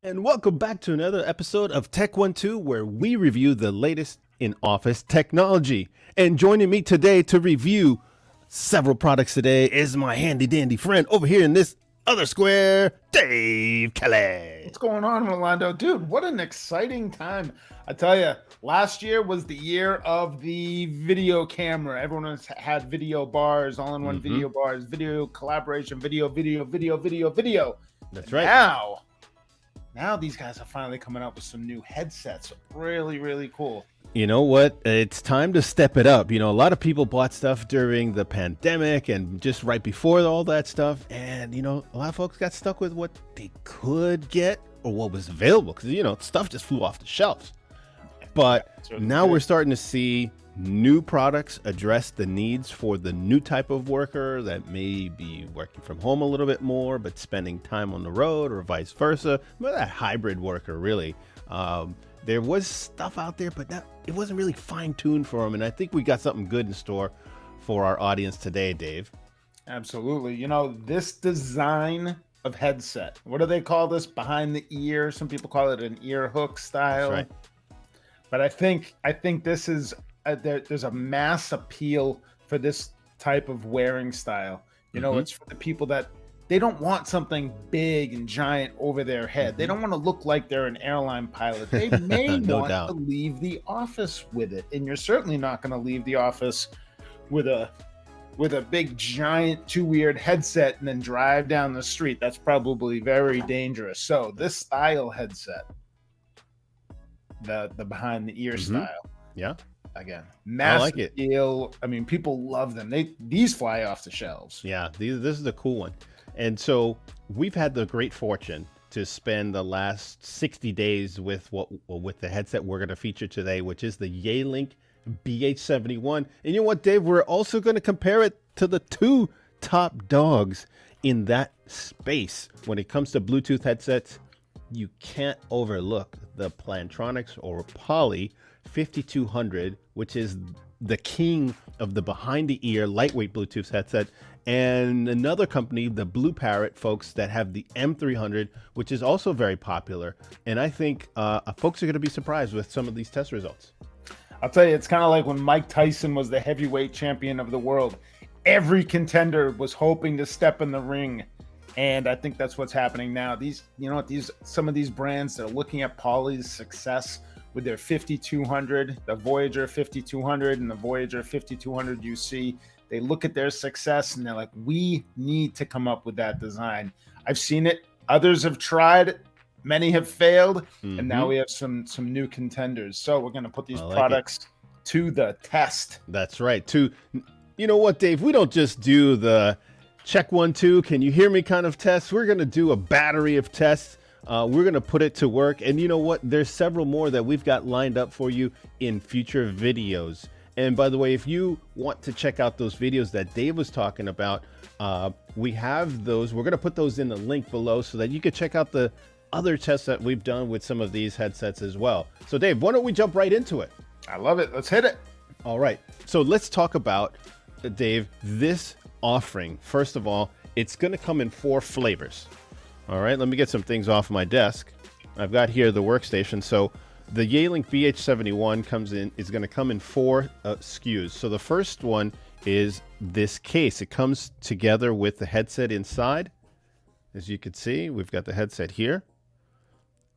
And welcome back to another episode of Tech 12, where we review the latest in office technology. And joining me today to review several products today is my handy dandy friend over here in this other square, Dave Kelly. What's going on, Rolando? Dude, what an exciting time. I tell you, last year was the year of the video camera. Everyone has had video bars, all-in-one video bars, video collaboration, video. That's right. Now these guys are finally coming out with some new headsets. Really, really cool. You know what? It's time to step it up. You know, a lot of people bought stuff during the pandemic and just right before all that stuff. And, you know, a lot of folks got stuck with what they could get or what was available because, you know, stuff just flew off the shelves. But now we're starting to see new products address the needs for the new type of worker that may be working from home a little bit more, but spending time on the road or vice versa. But that hybrid worker, really. There was stuff out there, but it wasn't really fine-tuned for them. And I think we got something good in store for our audience today, Dave. Absolutely. You know, this design of headset, what do they call this? Behind the ear. Some people call it an ear hook style. That's right. But I think this is there's a mass appeal for this type of wearing style. You know, it's for the people that they don't want something big and giant over their head. They don't want to look like they're an airline pilot. They may No want doubt. to leave the office with it, and you're certainly not going to leave the office with a big giant two-eared headset and then drive down the street. That's probably very dangerous. So this style headset, the behind the ear style, Yeah. again, I massive like it. deal. I mean, people love them. These fly off the shelves. Yeah, this is a cool one. And so we've had the great fortune to spend the last 60 days with the headset we're going to feature today, which is the Yealink BH71. And you know what, Dave? We're also going to compare it to the two top dogs in that space. When it comes to Bluetooth headsets, you can't overlook the Plantronics or Poly 5200, which is the king of the behind the ear lightweight Bluetooth headset, and another company, the BlueParrott folks, that have the M300, which is also very popular. And I think folks are going to be surprised with some of these test results. I'll tell you, it's kind of like when Mike Tyson was the heavyweight champion of the world. Every contender was hoping to step in the ring. And I think that's what's happening now. Some of these brands that are looking at Poly's success with their 5200, the Voyager 5200 and the Voyager 5200 UC, they look at their success and they're like, we need to come up with that design. I've seen it. Others have tried. Many have failed. And now we have some new contenders. So we're going to put these products to the test. That's right. You know what, Dave? We don't just do the check 1, 2, can you hear me kind of tests. We're going to do a battery of tests. We're going to put it to work. And you know what? There's several more that we've got lined up for you in future videos. And by the way, if you want to check out those videos that Dave was talking about, we have those. We're going to put those in the link below so that you can check out the other tests that we've done with some of these headsets as well. So Dave, why don't we jump right into it? I love it. Let's hit it. All right. So let's talk about, Dave, this offering. First of all, it's going to come in 4 flavors. All right. Let me get some things off my desk. I've got here the Workstation. So the Yealink BH71 is going to come in 4 SKUs. So the first one is this case. It comes together with the headset inside. As you can see, we've got the headset here.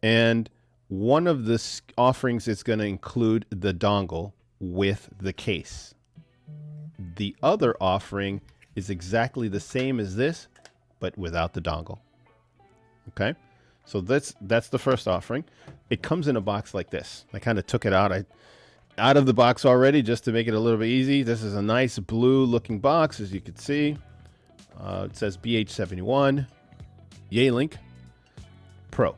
And one of the offerings is going to include the dongle with the case. The other offering is exactly the same as this, but without the dongle. Okay? So that's the first offering. It comes in a box like this. I kind of took it out of the box already just to make it a little bit easy. This is a nice blue looking box, as you can see. It says BH71 Yealink Pro.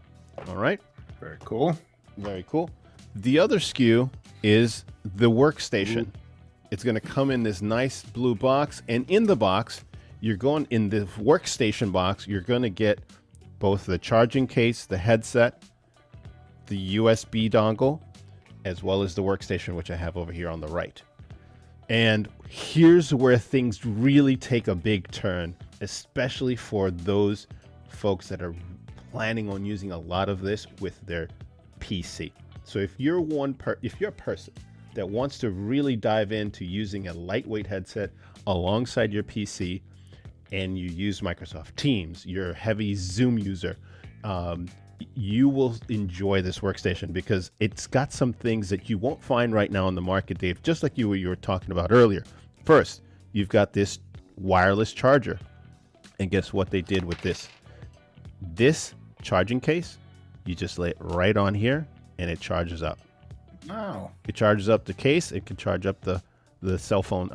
All right. Very cool. Very cool. The other SKU is the Workstation. It's going to come in this nice blue box, and in the box, in the Workstation box, you're going to get both the charging case, the headset, the USB dongle, as well as the Workstation, which I have over here on the right. And here's where things really take a big turn, especially for those folks that are planning on using a lot of this with their PC. So if you're if you're a person that wants to really dive into using a lightweight headset alongside your PC, and you use Microsoft Teams, you're a heavy Zoom user, you will enjoy this workstation because it's got some things that you won't find right now on the market, Dave, just like you were talking about earlier. First, you've got this wireless charger. And guess what they did with this? This charging case, you just lay it right on here and it charges up. Wow. It charges up the case. It can charge up the cell phone.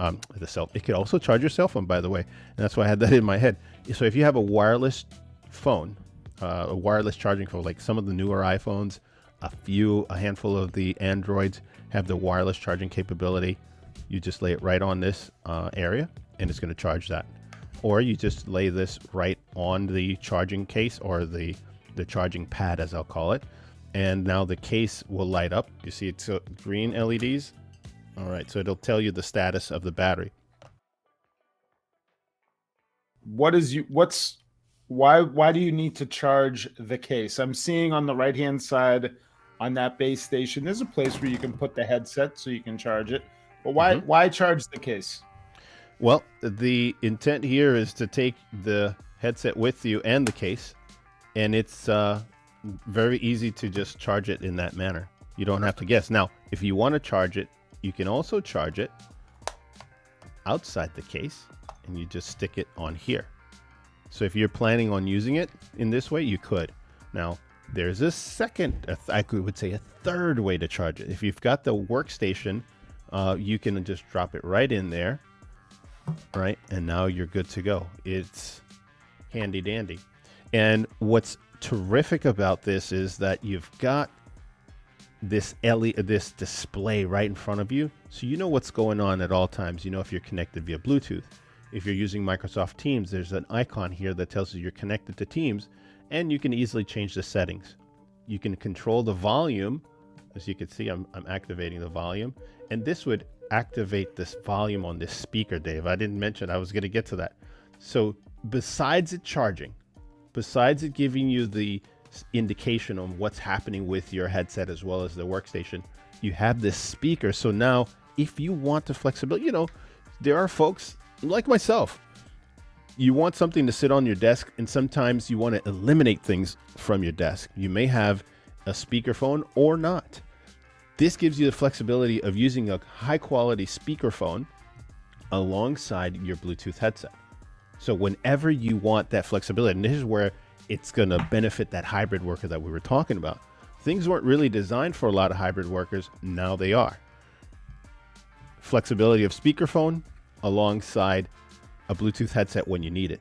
It could also charge your cell phone, by the way. And that's why I had that in my head. So if you have a wireless phone, a wireless charging phone, like some of the newer iPhones, a handful of the Androids have the wireless charging capability. You just lay it right on this area and it's going to charge that. Or you just lay this right on the charging case or the charging pad, as I'll call it. And now the case will light up. You see it's green LEDs. All right, so it'll tell you the status of the battery. Why do you need to charge the case? I'm seeing on the right-hand side on that base station, there's a place where you can put the headset so you can charge it. But why charge the case? Well, the intent here is to take the headset with you and the case, and it's very easy to just charge it in that manner. You don't have to guess. Now, if you want to charge it, you can also charge it outside the case, and you just stick it on here. So if you're planning on using it in this way, you could. Now, there's a second, I would say a third way to charge it. If you've got the workstation, you can just drop it right in there. Right, and now you're good to go. It's handy dandy. And what's terrific about this is that you've got this this display right in front of you, so you know what's going on at all times. You know if you're connected via Bluetooth. If you're using Microsoft Teams, there's an icon here that tells you you're connected to Teams, and you can easily change the settings. You can control the volume. As you can see, I'm activating the volume, and this would activate this volume on this speaker, Dave. I didn't mention, I was going to get to that. So besides it charging, besides it giving you the indication on what's happening with your headset as well as the workstation, you have this speaker. So now if you want the flexibility, you know, there are folks like myself, you want something to sit on your desk, and sometimes you want to eliminate things from your desk. You may have a speakerphone or not. This gives you the flexibility of using a high quality speakerphone alongside your Bluetooth headset. So whenever you want that flexibility, and this is where it's going to benefit that hybrid worker that we were talking about. Things weren't really designed for a lot of hybrid workers. Now they are. Flexibility of speakerphone alongside a Bluetooth headset when you need it.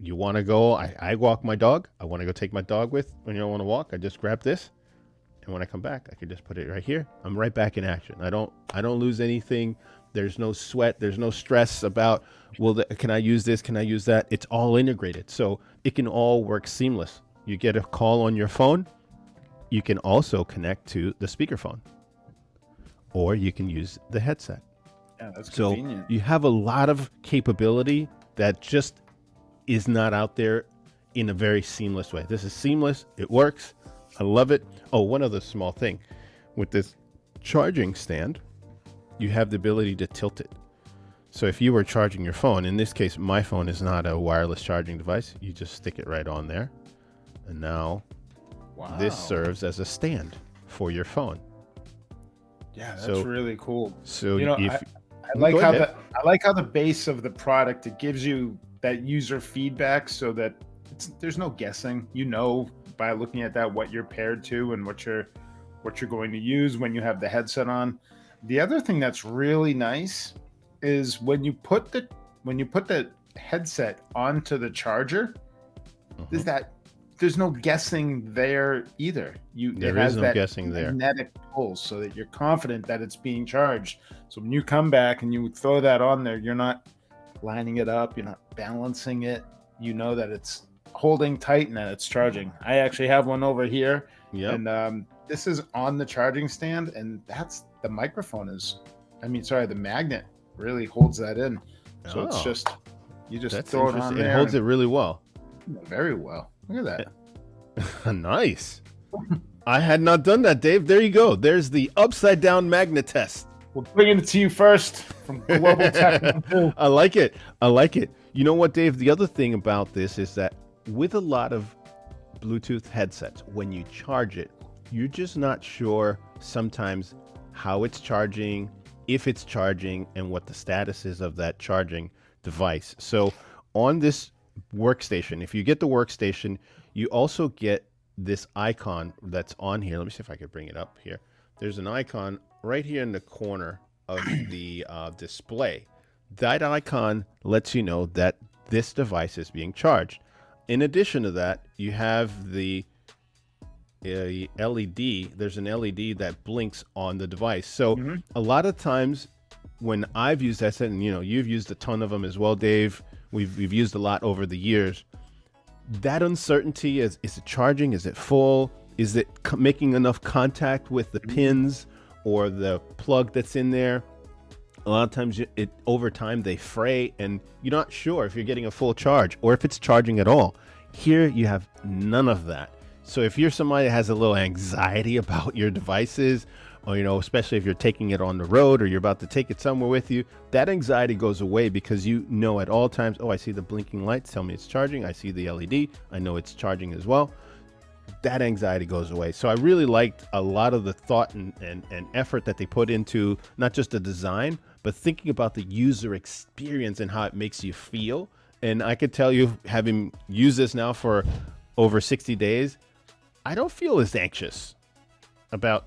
You want to go, I walk my dog. I want to go take my dog with when you want to walk. I just grab this. And when I come back, I can just put it right here. I'm right back in action. I don't lose anything. There's no sweat. There's no stress about, can I use this? Can I use that? It's all integrated. So it can all work seamless. You get a call on your phone. You can also connect to the speakerphone, or you can use the headset. Yeah, that's So convenient. you have a lot of capability that just is not out there in a very seamless way. This is seamless. It works. I love it. Oh, one other small thing. With this charging stand, you have the ability to tilt it. So if you were charging your phone, in this case, my phone is not a wireless charging device. You just stick it right on there. And now this serves as a stand for your phone. Yeah, that's really cool. So you know, I like how the base of the product, it gives you that user feedback so that there's no guessing. You know, by looking at that, what you're paired to and what you're going to use when you have the headset on. The other thing that's really nice is when you put the headset onto the charger, there's no guessing there either. There is no guessing there. Magnetic pull, so that you're confident that it's being charged. So when you come back and you throw that on there, you're not lining it up, you're not balancing it. You know that it's holding tight and that it's charging. I actually have one over here, and this is on the charging stand, and that's the the magnet really holds that in. So it's just, you just throw it on there. It holds it really well. Very well. Look at that. Nice. I had not done that, Dave. There you go. There's the upside down magnet test. We're bringing it to you first from Global Tech. I like it. I like it. You know what, Dave? The other thing about this is that with a lot of Bluetooth headsets, when you charge it, you're just not sure sometimes how it's charging, if it's charging, and what the status is of that charging device. So on this Workstation, if you get the Workstation, you also get this icon that's on here. Let me see if I can bring it up here. There's an icon right here in the corner of the display. That icon lets you know that this device is being charged. In addition to that, you have the LED. There's an LED that blinks on the device. So a lot of times when I've used that set, and you know, you've used a ton of them as well, Dave. We've used a lot over the years. That uncertainty is it charging? Is it full? Is it making enough contact with the pins or the plug that's in there? A lot of times over time they fray and you're not sure if you're getting a full charge or if it's charging at all. Here you have none of that. So if you're somebody that has a little anxiety about your devices, or, you know, especially if you're taking it on the road or you're about to take it somewhere with you, that anxiety goes away because you know at all times, oh, I see the blinking lights, tell me it's charging. I see the LED, I know it's charging as well. That anxiety goes away. So I really liked a lot of the thought and effort that they put into not just the design, but thinking about the user experience and how it makes you feel. And I could tell you, having used this now for over 60 days, I don't feel as anxious about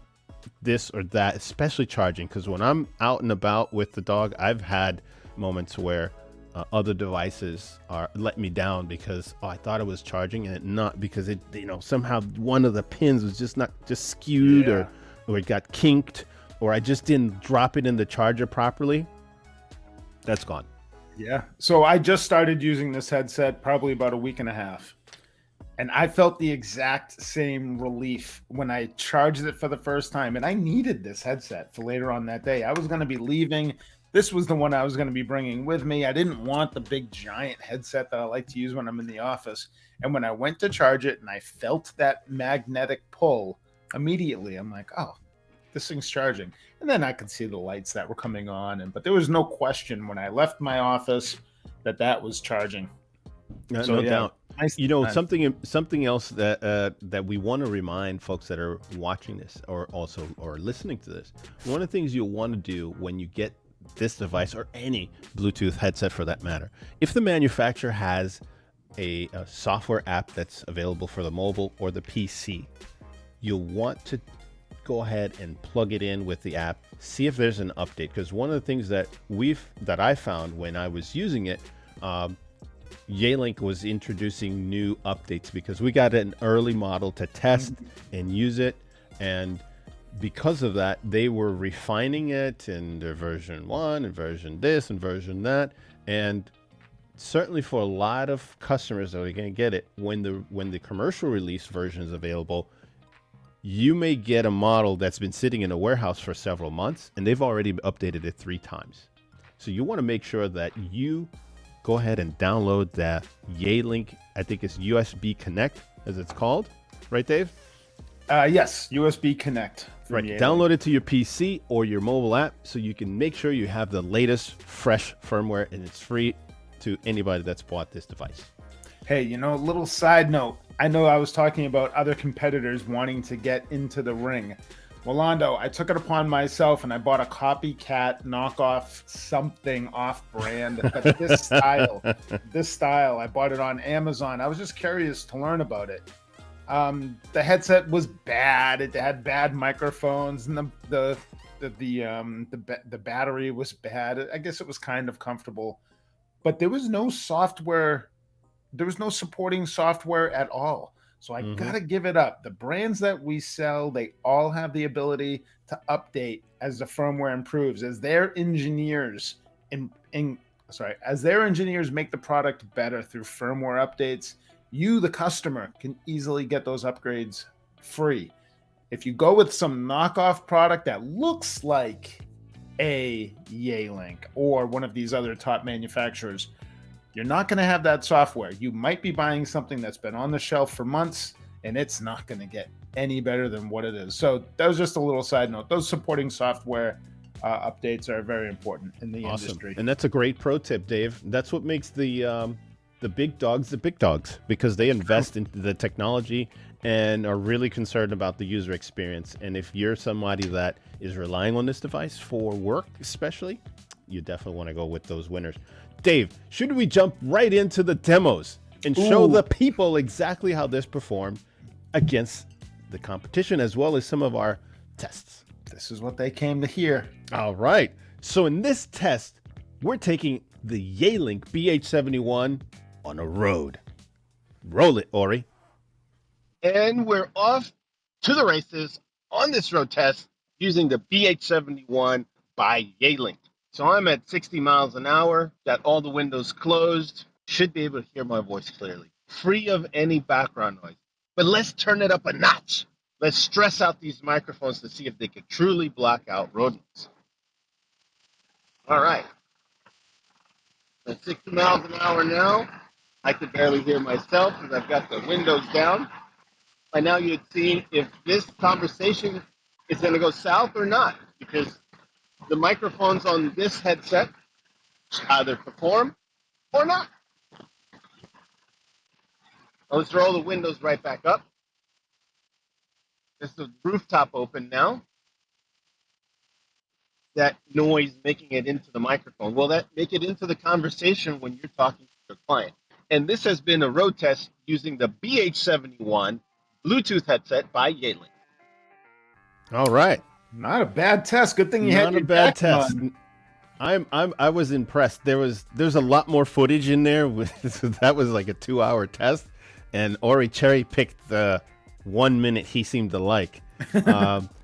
this or that, especially charging, because when I'm out and about with the dog, I've had moments where other devices are let me down because I thought it was charging and it not, because it, you know, somehow one of the pins was just skewed, or it got kinked, or I just didn't drop it in the charger properly. That's gone. Yeah. So I just started using this headset probably about a week and a half. And I felt the exact same relief when I charged it for the first time. And I needed this headset for later on that day. I was going to be leaving. This was the one I was going to be bringing with me. I didn't want the big giant headset that I like to use when I'm in the office. And when I went to charge it and I felt that magnetic pull, immediately I'm like, oh, this thing's charging. And then I could see the lights that were coming on. But there was no question when I left my office that was charging. No doubt. Nice. You know, something else that we want to remind folks that are watching this or listening to this. One of the things you'll want to do when you get this device, or any Bluetooth headset for that matter, if the manufacturer has a software app that's available for the mobile or the PC, you'll want to go ahead and plug it in with the app, see if there's an update. Because one of the things that I found when I was using it, Yealink was introducing new updates because we got an early model to test and use it, and because of that they were refining it in their version 1 and version this and version that. And certainly for a lot of customers that are going to get it, when the commercial release version is available, you may get a model that's been sitting in a warehouse for several months and they've already updated it 3 times. So you want to make sure that you go ahead and download that Yealink, I think it's USB Connect as it's called, right, Dave? Yes, USB Connect. Right, Yealink. Download it to your PC or your mobile app so you can make sure you have the latest fresh firmware, and it's free to anybody that's bought this device. Hey, you know, little side note. I know I was talking about other competitors wanting to get into the ring. Rolando, I took it upon myself and I bought a copycat knockoff something off-brand. But this style, I bought it on Amazon. I was just curious to learn about it. The headset was bad. It had bad microphones, and the battery was bad. I guess it was kind of comfortable, but there was no software. There was no supporting software at all. So I gotta give it up. The brands that we sell, they all have the ability to update as the firmware improves, as their engineers as their engineers make the product better through firmware updates. You, the customer, can easily get those upgrades free. If you go with some knockoff product that looks like a Yealink or one of these other top manufacturers, You're not going to have that software. You might be buying something that's been on the shelf for months, and it's not going to get any better than what it is. So that was just a little side note. Those supporting software updates are very important in the industry. And that's a great pro tip, Dave. That's what makes the big dogs the big dogs, because they invest into the technology and are really concerned about the user experience. And if you're somebody that is relying on this device for work especially, you definitely want to go with those winners. Dave, should we jump right into the demos and show the people exactly how this performed against the competition, as well as some of our tests? This is what they came to hear. All right. So in this test, we're taking the Yealink BH71 on a road. Roll it, Ori. And we're off to the races on this road test using the BH71 by Yealink. So I'm at 60 miles an hour, got all the windows closed, should be able to hear my voice clearly, free of any background noise. But let's turn it up a notch. Let's stress out these microphones to see if they can truly block out road noise. All right. At 60 miles an hour now, I can barely hear myself because I've got the windows down. By now you'd see if this conversation is going to go south or not, because the microphones on this headset either perform or not. Let's roll the windows right back up. There's the rooftop open now. That noise making it into the microphone. Will that make it into the conversation when you're talking to your client? And this has been a road test using the BH71 Bluetooth headset by Yealink. All right. Not a bad test. Good thing you had your bad test. I was impressed. There's a lot more footage in there. That was like a 2-hour test, and Ori cherry picked the 1 minute he seemed to like.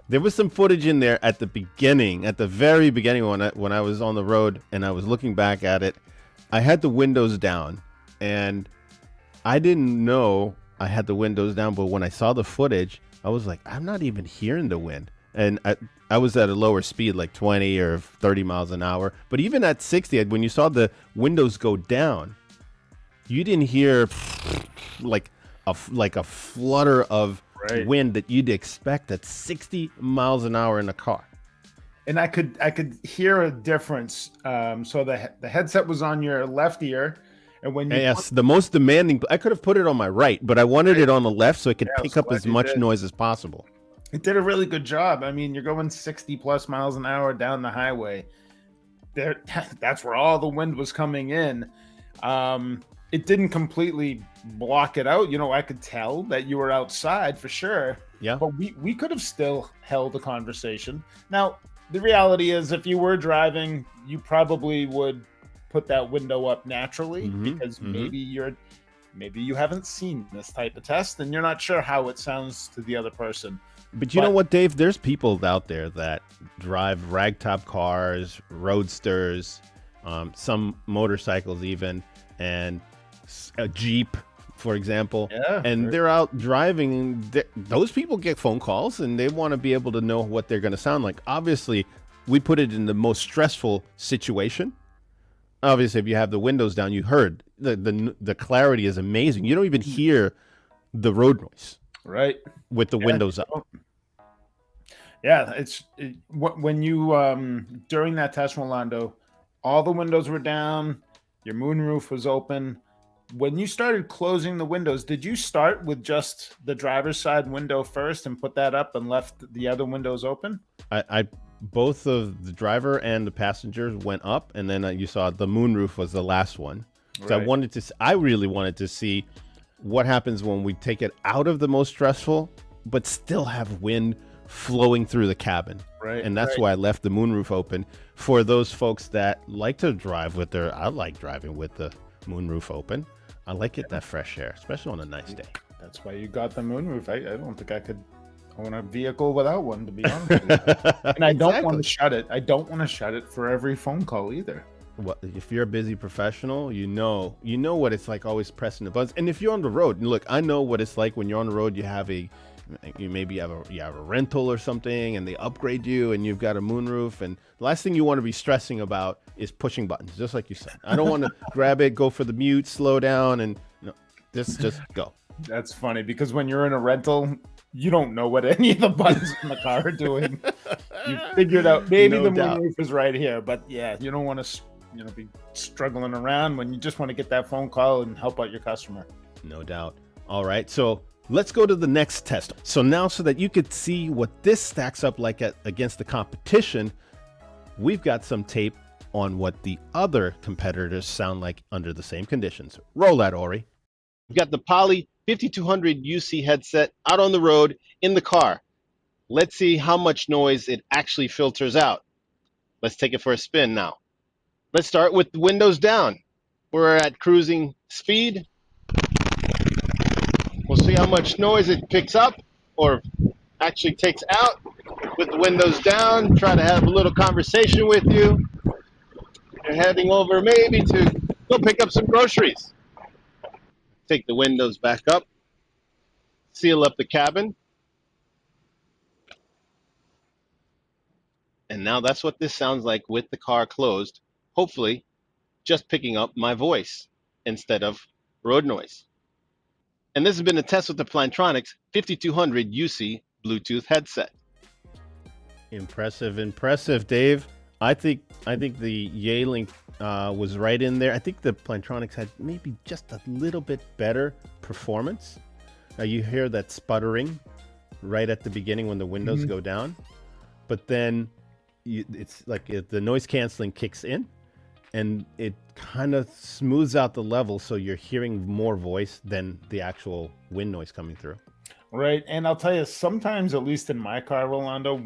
There was some footage in there at the beginning, at the very beginning when I was on the road and I was looking back at it. I had the windows down, and I didn't know I had the windows down, but when I saw the footage, I was like, I'm not even hearing the wind. And I was at a lower speed, like 20 or 30 miles an hour. But even at 60, when you saw the windows go down, you didn't hear like a flutter of wind that you'd expect at 60 miles an hour in a car. And I could hear a difference. So the headset was on your left ear, and when you the most demanding. I could have put it on my right, but I wanted it on the left so it could pick up as much noise as possible. It did a really good job. I mean, you're going 60 plus miles an hour down the highway. That's where all the wind was coming in. It didn't completely block it out. You know, I could tell that you were outside for sure. Yeah. But we could have still held a conversation. Now, the reality is, if you were driving, you probably would put that window up naturally, because maybe you haven't seen this type of test and you're not sure how it sounds to the other person. But you know what, Dave? There's people out there that drive ragtop cars, roadsters, some motorcycles even, and a Jeep, for example. Yeah, and they're out driving. Those people get phone calls, and they want to be able to know what they're going to sound like. Obviously, we put it in the most stressful situation. Obviously, if you have the windows down, you heard the clarity is amazing. You don't even hear the road noise. Right. With the windows up. Yeah, when you during that test, Rolando, all the windows were down, your moonroof was open. When you started closing the windows, did you start with just the driver's side window first and put that up and left the other windows open? I both of the driver and the passengers went up, and then you saw the moonroof was the last one. So I really wanted to see what happens when we take it out of the most stressful, but still have wind flowing through the cabin. Right. And that's why I left the moonroof open for those folks that like to drive with I like driving with the moonroof open. I like it, that fresh air, especially on a nice day. That's why you got the moonroof. I don't think I could own a vehicle without one, to be honest with you. And I don't want to shut it. I don't want to shut it for every phone call either. Well, if you're a busy professional, you know what it's like always pressing the buttons. And if you're on the road, and look, I know what it's like when you're on the road, you have a You maybe have a rental or something, and they upgrade you, and you've got a moonroof. And the last thing you want to be stressing about is pushing buttons, just like you said. I don't want to grab it, go for the mute, slow down, and just go. That's funny because when you're in a rental, you don't know what any of the buttons in the car are doing. You figured out maybe No the doubt. moonroof is right here, but yeah, you don't want to be struggling around when you just want to get that phone call and help out your customer. No doubt. All right, so let's go to the next test. So now, so that you could see what this stacks up like against the competition, we've got some tape on what the other competitors sound like under the same conditions. Roll that, Ori. We've got the Poly 5200 UC headset out on the road in the car. Let's see how much noise it actually filters out. Let's take it for a spin now. Let's start with the windows down. We're at cruising speed. We'll see how much noise it picks up or actually takes out with the windows down. Try to have a little conversation with you. You're heading over maybe to go pick up some groceries. Take the windows back up. Seal up the cabin. And now that's what this sounds like with the car closed. Hopefully, just picking up my voice instead of road noise. And this has been a test with the Plantronics 5200 UC Bluetooth headset. Impressive, Dave. I think the Yealink was right in there. I think the Plantronics had maybe just a little bit better performance. You hear that sputtering right at the beginning when the windows go down, but then it's like the noise canceling kicks in, and it kind of smooths out the level, so you're hearing more voice than the actual wind noise coming through. Right. And I'll tell you, sometimes, at least in my car, Rolando,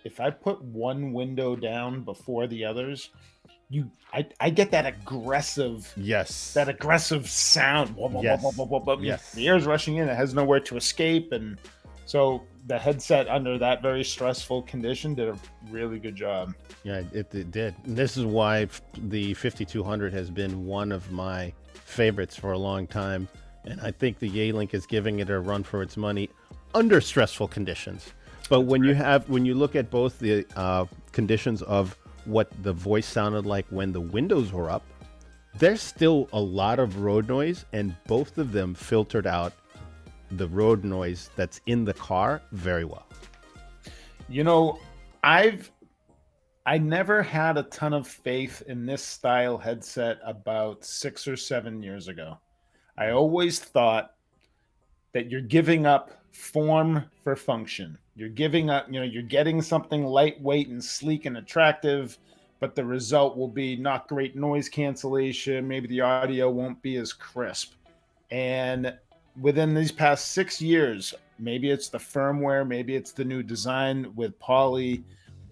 if I put one window down before the others, I get that aggressive sound. Yes. The air's rushing in, it has nowhere to escape. And so the headset under that very stressful condition did a really good job. Yeah, it did. And this is why the 5200 has been one of my favorites for a long time. And I think the Yealink is giving it a run for its money under stressful conditions. But when you look at both the conditions of what the voice sounded like when the windows were up, there's still a lot of road noise, and both of them filtered out the road noise that's in the car very well. I never had a ton of faith in this style headset about 6 or 7 years ago. I always thought that you're giving up form for function. You're giving up, you're getting something lightweight and sleek and attractive, but the result will be not great noise cancellation. Maybe the audio won't be as crisp. And within these past 6 years, maybe it's the firmware, maybe it's the new design with Poly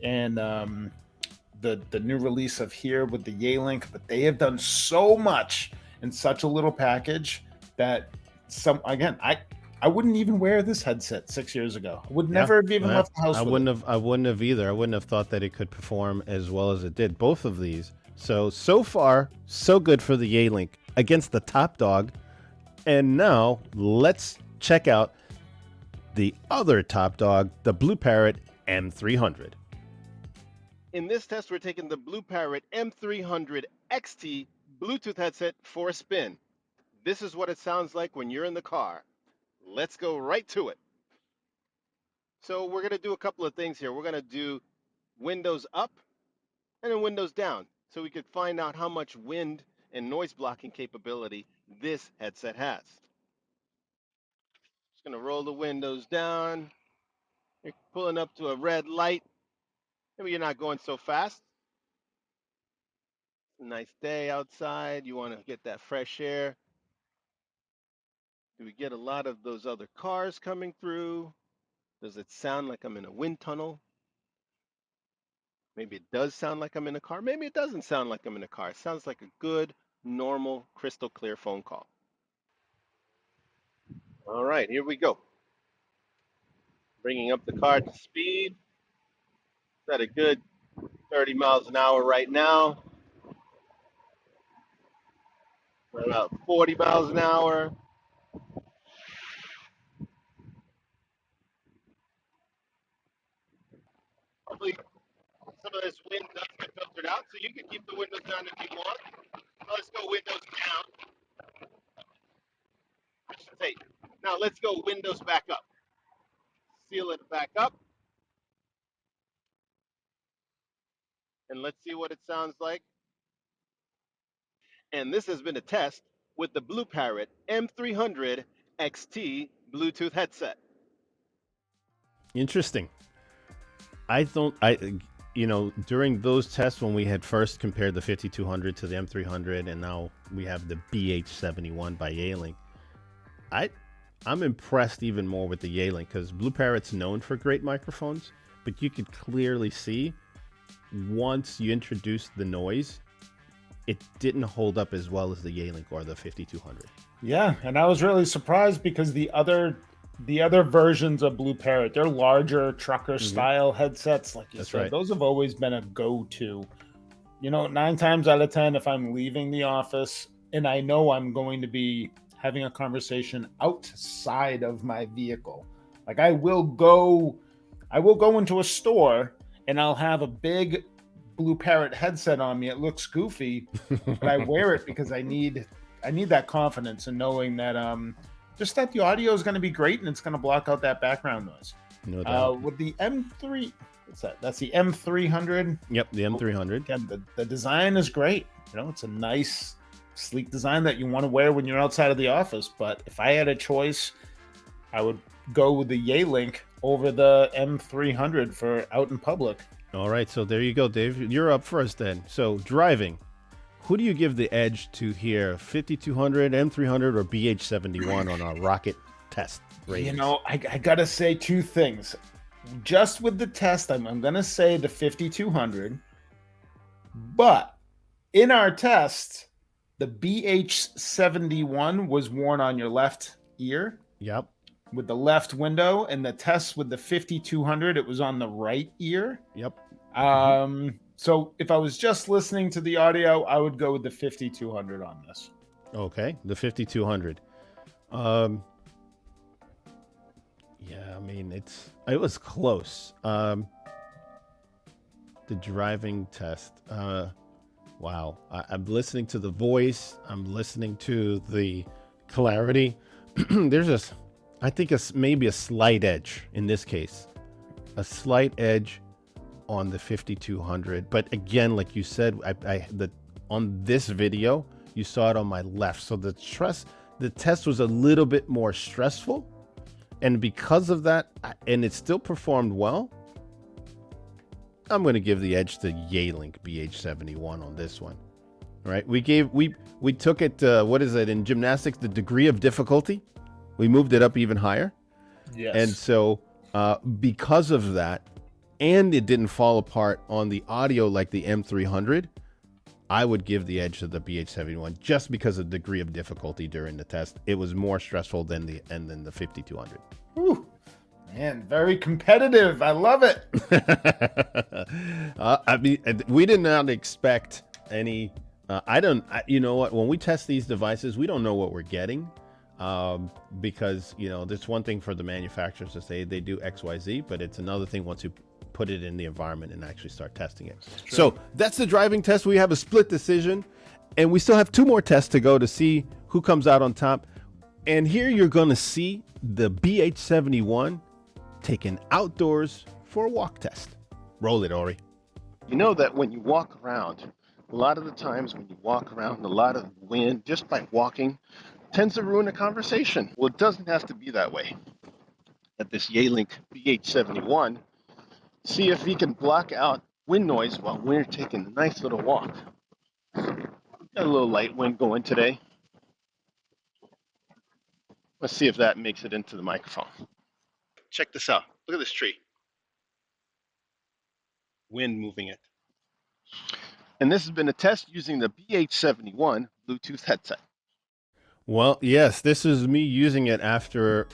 and the new release of here with the Yealink, but they have done so much in such a little package that I wouldn't even wear this headset 6 years ago. I would never have even left the house. I wouldn't have either. I wouldn't have thought that it could perform as well as it did. Both of these. So far, so good for the Yealink against the top dog. And now let's check out the other top dog, the BlueParrott M300. In this test, we're taking the BlueParrott M300-XT Bluetooth headset for a spin. This is what it sounds like when you're in the car. Let's go right to it. So we're going to do a couple of things here. We're going to do windows up and then windows down, so we could find out how much wind and noise blocking capability this headset has. Just going to roll the windows down. You're pulling up to a red light. Maybe you're not going so fast. It's a nice day outside. You want to get that fresh air. Do we get a lot of those other cars coming through? Does it sound like I'm in a wind tunnel? Maybe it does sound like I'm in a car. Maybe it doesn't sound like I'm in a car. It sounds like a good, normal, crystal clear phone call. All right, here we go. Bringing up the car to speed. It's at a good 30 miles an hour right now. We're about 40 miles an hour. Hopefully, some of this wind does get filtered out, so you can keep the windows down if you want. Let's go windows down. I should say, now let's go windows back up. Seal it back up. And let's see what it sounds like. And this has been a test with the BlueParrott M300-XT Bluetooth headset. Interesting. During those tests when we had first compared the 5200 to the M300 and now we have the BH71 by Yealink, I'm impressed even more with the Yealink because BlueParrott's known for great microphones, but you could clearly see once you introduced the noise, it didn't hold up as well as the Yealink or the 5200. Yeah, and I was really surprised because the other versions of BlueParrott, they're larger trucker style headsets, like you said. Right. Those have always been a go-to. 9 times out of 10, if I'm leaving the office and I know I'm going to be having a conversation outside of my vehicle, like I will go into a store and I'll have a big BlueParrott headset on me. It looks goofy, but I wear it because I need that confidence in knowing that just that the audio is going to be great and it's going to block out that background noise. No doubt. With the M3, what's that? That's the M300. Yep, the M300. Again, the design is great. It's a nice, sleek design that you want to wear when you're outside of the office. But if I had a choice, I would go with the Yealink over the M300 for out in public. All right, so there you go, Dave. You're up first then. So driving, who do you give the edge to here? 5200, M300, or BH71 on our rocket test ratings? I gotta say 2 things. Just with the test, I'm gonna say the 5200. But in our test, the BH71 was worn on your left ear. Yep. With the left window, and the test with the 5200, it was on the right ear. Yep. So if I was just listening to the audio, I would go with the 5200 on this. Okay, the 5200. Yeah, I mean it was close. The driving test. Wow, I'm listening to the voice. I'm listening to the clarity. There's I think maybe a slight edge in this case, a slight edge on the 5200. But again, like you said, on this video, you saw it on my left. So the test was a little bit more stressful. And because of that, and it still performed well, I'm going to give the edge to Yealink BH71 on this one. All right. We took it, what is it in gymnastics, the degree of difficulty. We moved it up even higher. Yes. And so because of that, and it didn't fall apart on the audio like the M300, I would give the edge to the BH71 just because of the degree of difficulty during the test. It was more stressful than the 5200. Whew. Man, very competitive. I love it. I mean, we did not expect any. You know what? When we test these devices, we don't know what we're getting. Because there's one thing for the manufacturers to say they do XYZ, but it's another thing once you put it in the environment and actually start testing it. So that's the driving test. We have a split decision, and we still have 2 more tests to go to see who comes out on top. And here you're going to see the BH71 taken outdoors for a walk test. Roll it, Ori. You know that when you walk around, a lot of the times when you walk around, a lot of wind, just by walking, tends to ruin a conversation. Well, it doesn't have to be that way. At this Yealink BH71, see if he can block out wind noise while we're taking a nice little walk. Got a little light wind going today. Let's see if that makes it into the microphone. Check this out. Look at this tree. Wind moving it. And this has been a test using the BH71 Bluetooth headset. Well, yes, this is me using it after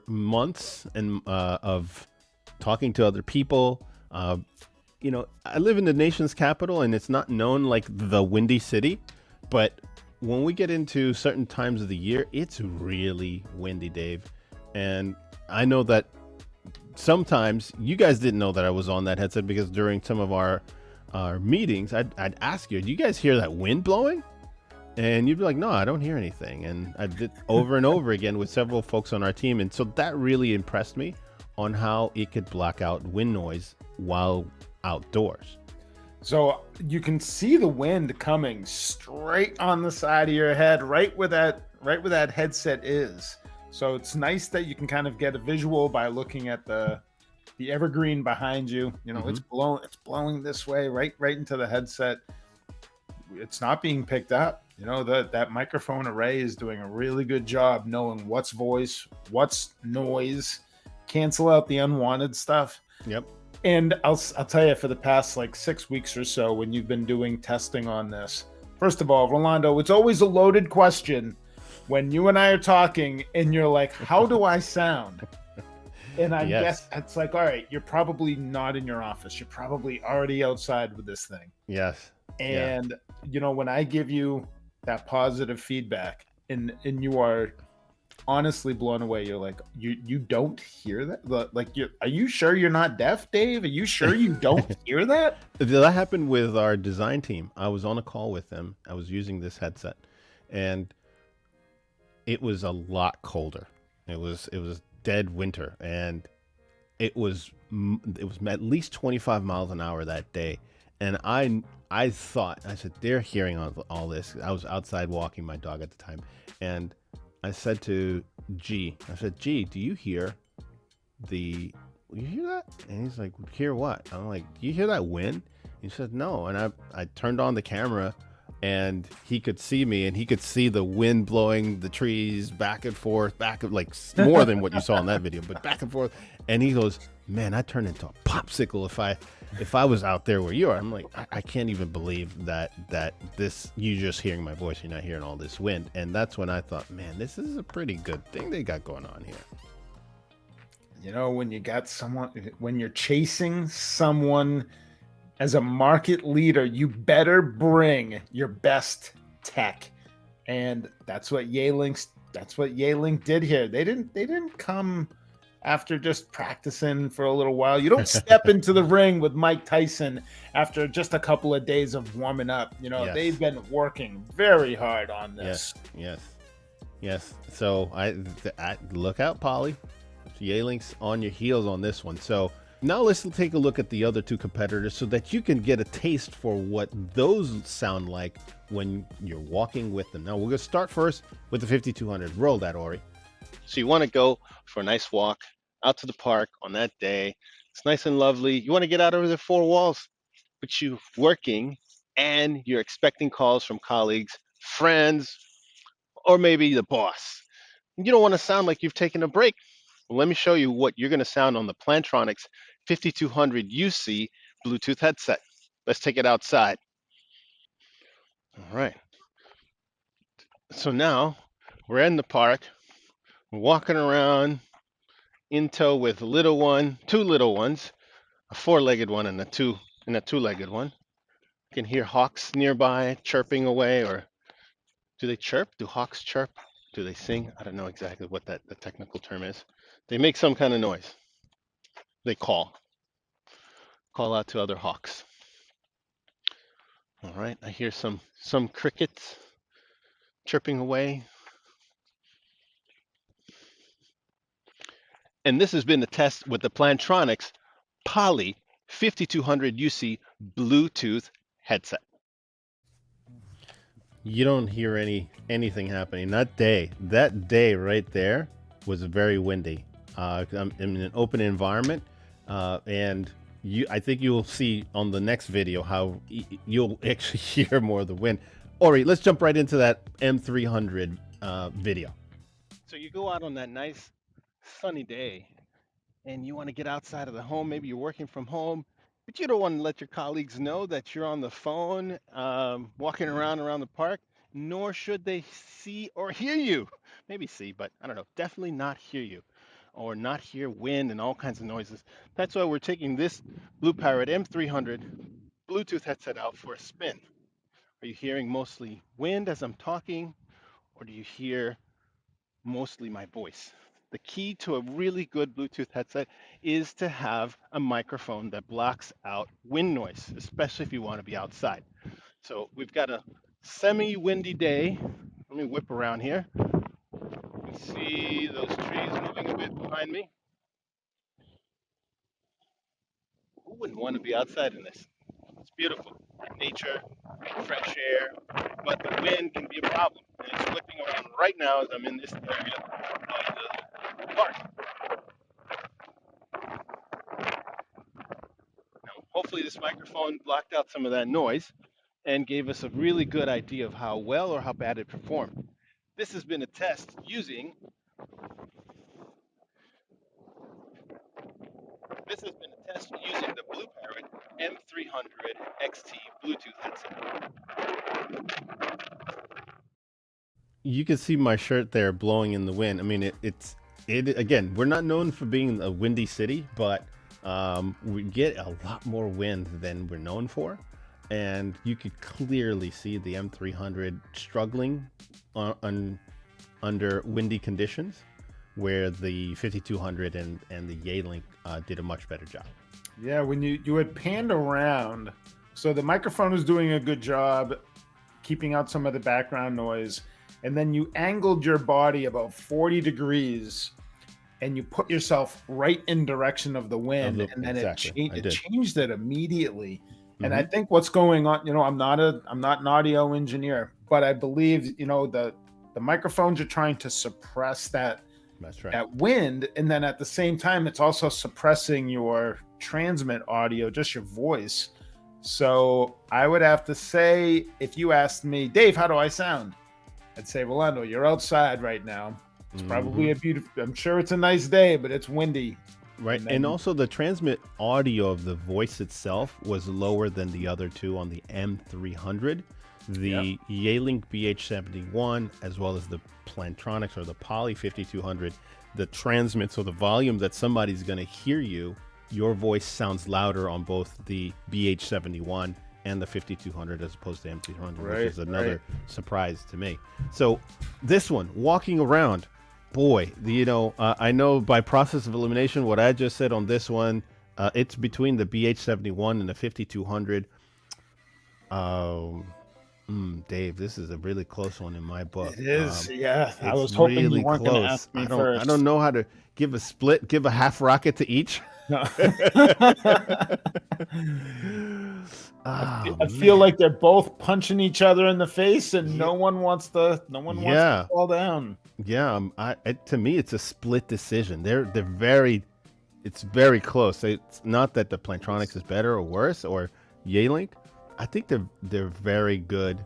months and of talking to other people. I live in the nation's capital, and it's not known like the Windy City, but when we get into certain times of the year, it's really windy, Dave. And I know that sometimes you guys didn't know that I was on that headset because during some of our meetings, I'd ask you, do you guys hear that wind blowing? And you'd be like, no, I don't hear anything. And I did over and over again with several folks on our team. And so that really impressed me on how it could block out wind noise while outdoors. So you can see the wind coming straight on the side of your head, right where that headset is. So it's nice that you can kind of get a visual by looking at the evergreen behind you. You know, it's blowing this way, right into the headset. It's not being picked up. You know, that microphone array is doing a really good job knowing what's voice, what's noise, cancel out the unwanted stuff. Yep. And I'll tell you, for the past like 6 weeks or so, when you've been doing testing on this, first of all, Rolando, it's always a loaded question when you and I are talking and you're like, how do I sound? And I guess it's like, all right, you're probably not in your office. You're probably already outside with this thing. Yes. And, you know, when I give you that positive feedback and you are honestly blown away, you're like, you don't hear that? Like, are you sure you're not deaf, Dave? Are you sure you don't hear that? That happened with our design team. I was on a call with them. I was using this headset, and it was a lot colder. It was dead winter, and it was at least 25 miles an hour that day. And I thought, I said, they're hearing all this. I was outside walking my dog at the time, and I said to G, G, do you hear that? And he's like, hear what? I'm like, do you hear that wind? He said, no. And I turned on the camera, and he could see me, and he could see the wind blowing the trees back and forth, like more than what you saw in that video, but back and forth. And he goes, man, I turned into a popsicle if I was out there where you are. I'm like, I can't even believe that you're just hearing my voice, you're not hearing all this wind. And that's when I thought, man, this is a pretty good thing they got going on here. You know, when you're chasing someone as a market leader, you better bring your best tech. And that's what Yealink did here. They didn't come after just practicing for a little while. You don't step into the ring with Mike Tyson after just a couple of days of warming up. You know, They've been working very hard on this. Yes. So I look out, Poly. Yealink's on your heels on this one. So now let's take a look at the other two competitors so that you can get a taste for what those sound like when you're walking with them. Now we're going to start first with the 5200. Roll that, Ori. So you want to go for a nice walk out to the park on that day. It's nice and lovely. You want to get out over the four walls, but you're working and you're expecting calls from colleagues, friends, or maybe the boss. You don't want to sound like you've taken a break. Well, let me show you what you're going to sound on the Plantronics 5200 UC Bluetooth headset. Let's take it outside. All right. So now we're in the park. We're walking around in tow with two little ones, a four-legged one and a two-legged one. You can hear hawks nearby chirping away, or do they chirp? Do hawks chirp? Do they sing? I don't know exactly what the technical term is. They make some kind of noise. They call out to other hawks. All right, I hear some crickets chirping away. And this has been the test with the Plantronics Poly 5200 UC Bluetooth headset. You don't hear anything happening. That day right there was very windy. I'm in an open environment, and I think you'll see on the next video how you'll actually hear more of the wind. Ori, let's jump right into that M300 video. So you go out on that nice sunny day, and you want to get outside of the home. Maybe you're working from home, but you don't want to let your colleagues know that you're on the phone, walking around the park, nor should they see or hear you. Maybe see, but I don't know, definitely not hear you, or not hear wind and all kinds of noises. That's why we're taking this BlueParrott M300 Bluetooth headset out for a spin. Are you hearing mostly wind as I'm talking, or do you hear mostly my voice? the key to a really good Bluetooth headset is to have a microphone that blocks out wind noise, especially if you want to be outside. So we've got a semi-windy day. Let me whip around here. You see those trees moving a bit behind me? Who wouldn't want to be outside in this? It's beautiful. Nature, fresh air, but the wind can be a problem. And it's whipping around right now as I'm in this area of the park. Now, hopefully this microphone blocked out some of that noise and gave us a really good idea of how well or how bad it performed. This has been a test using the BlueParrott M300-XT Bluetooth headset. You can see my shirt there blowing in the wind. I mean, it's again, we're not known for being a windy city, but we get a lot more wind than we're known for. And you could clearly see the M300 struggling under windy conditions, where the 5200 and the Yealink did a much better job. Yeah, when you had panned around, so the microphone was doing a good job keeping out some of the background noise, and then you angled your body about 40 degrees and you put yourself right in direction of the wind, and then exactly, it changed it immediately. And I think what's going on, I'm not an audio engineer, but I believe, the microphones are trying to suppress that wind, and then at the same time it's also suppressing your transmit audio, just your voice. So I would have to say, if you asked me, Dave, how do I sound? I'd say, Rolando, you're outside right now. It's probably a beautiful, I'm sure it's a nice day, but it's windy. Right. And also the transmit audio of the voice itself was lower than the other two on the M300. The Yealink BH71, as well as the Plantronics or the Poly 5200, the transmit, so the volume that somebody's going to hear you, your voice sounds louder on both the BH71 and the 5200 as opposed to M300, which is another surprise to me. So this one, walking around, boy, I know by process of elimination, what I just said on this one, it's between the BH71 and the 5200. Dave, this is a really close one in my book. It is, yeah. I was hoping really you weren't going to ask me first. I don't know how to give a split, give a half rocket to each. No. I feel like they're both punching each other in the face, and no one wants to fall down. Yeah, to me, it's a split decision. It's very close. It's not that the Plantronics is better or worse or Yealink. I think they're very good.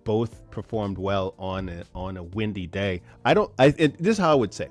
Both performed well on a windy day. This is how I would say.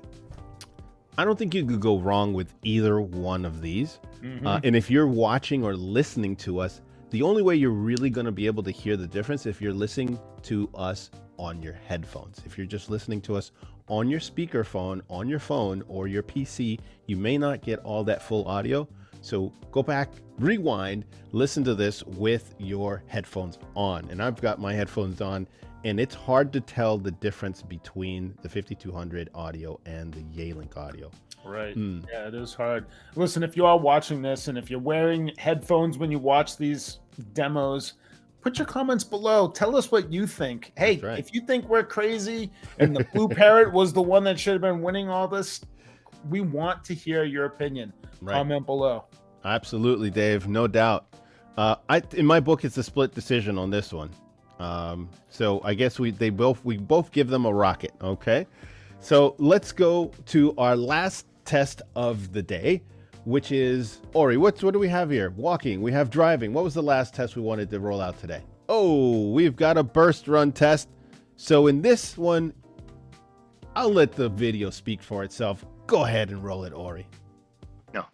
I don't think you could go wrong with either one of these. And if you're watching or listening to us, the only way you're really going to be able to hear the difference if you're listening to us on your headphones. If you're just listening to us on your speakerphone, on your phone, or your PC, you may not get all that full audio. So go back, rewind, listen to this with your headphones on. And I've got my headphones on, and it's hard to tell the difference between the 5200 audio and the Yealink audio. Right. Yeah, it is hard. Listen, if you are watching this and if you're wearing headphones when you watch these demos, put your comments below. Tell us what you think. Hey, if you think we're crazy and the BlueParrott was the one that should have been winning all this, we want to hear your opinion. Comment below. Absolutely, Dave. No doubt. In my book, it's a split decision on this one. So I guess we both give them a rocket. Okay. So let's go to our last test of the day, which is Ori. What do we have here? Walking. We have driving. What was the last test we wanted to roll out today? Oh, we've got a burst run test. So in this one, I'll let the video speak for itself. Go ahead and roll it, Ori. No,